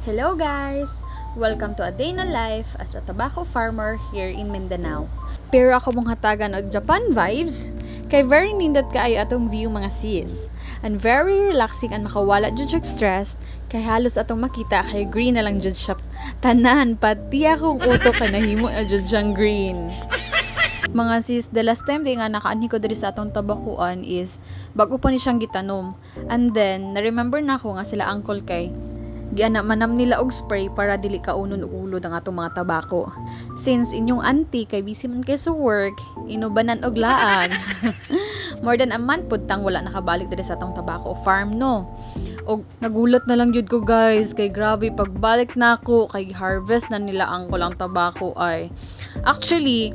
Hello guys! Welcome to a day na life as a tobacco farmer here in Mindanao. Pero ako mong hatagan og Japan vibes, kay very nindot kaayo atong view mga sis. And very relaxing and makawala jud siya stress, kay halos atong makita kay green na lang jud siya. Tanan, pati akong utok kay nahimo na jud siyang green. Mga sis, the last time di nga nakaanhi ko diri sa atong tabakuan is bago pa ni siyang gitanom. And then, na-remember na ako nga sila uncle kay giana manam nila og spray para dili kaunon og ulod ang atong mga tabako. Since inyong auntie kay busy man kay sa work, inubanan og laan. More than a month pud tang wala nakabalik diri sa atong tabako farm no. Og nagulat na lang jud ko guys, kay grabe pagbalik nako kay harvest na nila ang kulang tabako ay. Actually,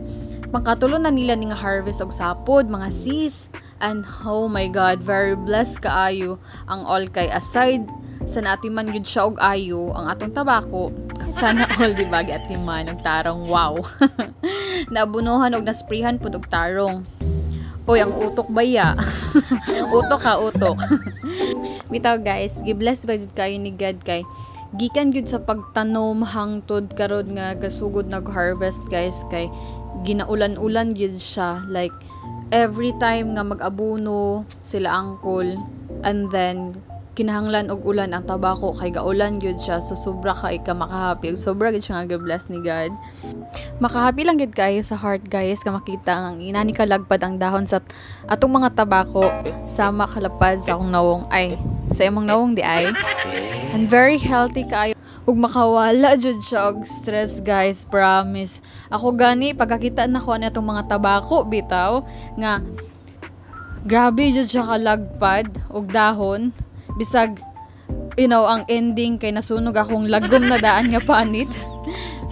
pangkatulo na nila ning harvest og sapod mga sis. And oh my god, very blessed kaayo ang all kay aside sa naatiman yun siya og ayo ang atong tabako. Sana all di ba giatiman og tarong wow. Nabunuhan og nasprayhan pud og tarong. Oy, ang utok baya. Utok ha, utok. Bitaw guys, gibless ba jud kayo ni God kay gikan jud sa pagtanom hangtod karod nga gasugod nag-harvest guys kay ginaulan-ulan jud siya, like every time nga mag-abuno sila angkol and then kinahanglan og ulan ang tabako kay gaulan gyud siya, so sobra kay ka makahappy, sobra gyud siya nga bless ni God. Makahappy lang gyud kayo sa heart guys ka makita ang inani kalagpad ang dahon sa atong mga tabako sama kalapad sa akong nawong ay sa imong nawong di ay, and very healthy kayo ug makawala jud siya og stress guys, promise. Ako gani pagkakita nako ani atong mga tabako bitaw nga grabe jud siya kalagpad og dahon. Bisag, ang ending kay nasunog akong lagom na daan nga panit.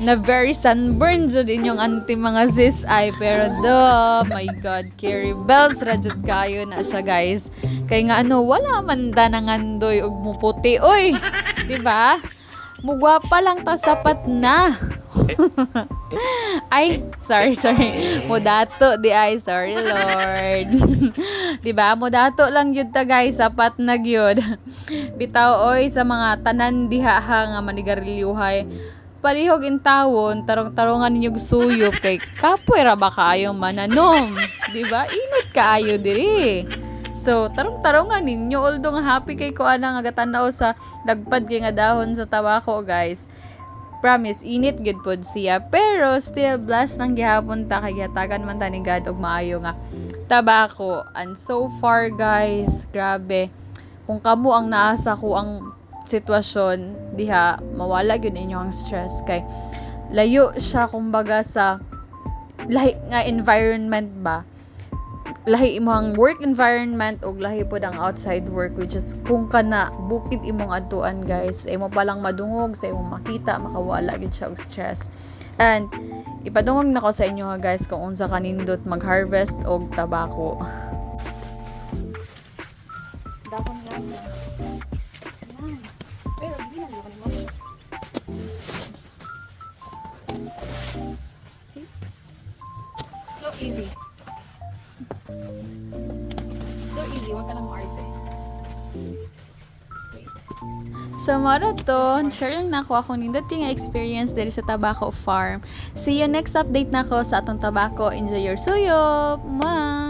Na very sunburn jud inyong auntie mga sis ay, pero my god, carry bells ra jud kayo na siya guys. Kay nga wala man danangandoy og muputi oy. Di ba? Mugwapa lang ta sapat na. Ay, sorry. Modato di ay, sorry Lord. Diba? Modato lang yun ta guys, sapat na gyud. Bitaw oy sa mga tanan diha nga manigarilyuhay. Palihog in tawon, tarong-tarongan ninyo suyop kay kapoy ra ba kaayo mananom. Diba? Init kaayo diri. So, tarong-tarongan ninyo, although nga happy kay ko nga gatanaw sa dagpad kay nga dahon sa tabako guys. Promise, init good pod siya. Pero, still, blessed nang gihapon ta. Kaya tagan man ta ni God og maayo nga tabako. And so far, guys, grabe. Kung kamo ang naasa ko ang sitwasyon, diha, mawala yun inyong stress. Kay, layo siya, kumbaga, sa lahi nga environment ba. Lahi imong work environment o lahi pod ang outside work, which is kung kana bukid imong adtuan guys, imo palang madungog sa imong makita, makawala gid siya og stress. And ipadungog nako sa inyo guys kung unsa kanindot mag-harvest og tabako. Dakon lang. Pero di na ko mo. See? So easy. So easy, wag ka lang maarte. So, maraton, share lang na ako nindot nga experience diri sa tobacco farm. See you next update na ko sa atong tabako. Enjoy your suyop! Mwah!